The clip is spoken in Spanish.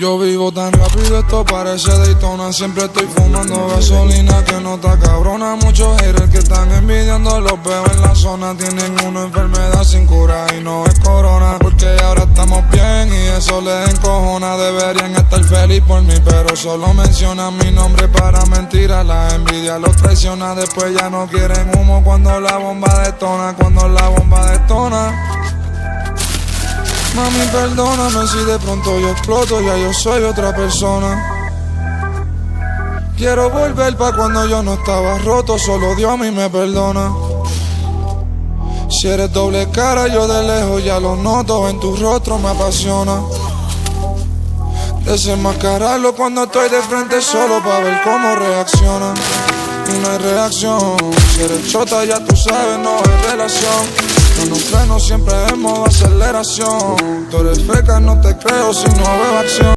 Yo vivo tan rápido, esto parece Daytona. Siempre estoy fumando gasolina que no está cabrona. Muchos haters que están envidiando, los veo en la zona. Tienen una enfermedad sin cura y no es corona. Porque ahora estamos bien y eso les encojona. Deberían estar feliz por mí, pero solo mencionan mi nombre para mentiras. La envidia los traiciona, después ya no quieren humo cuando la bomba detona. Cuando la bomba detona. Mami, perdóname si de pronto yo exploto, ya yo soy otra persona. Quiero volver pa' cuando yo no estaba roto, solo Dios a mí me perdona. Si eres doble cara, yo de lejos ya lo noto, en tu rostro me apasiona. Desenmascararlo cuando estoy de frente solo pa' ver cómo reacciona. Y no hay reacción, si eres chota ya tú sabes, no hay relación. Con un freno siempre en modo aceleración. Tú eres feca, no te creo si no veo acción.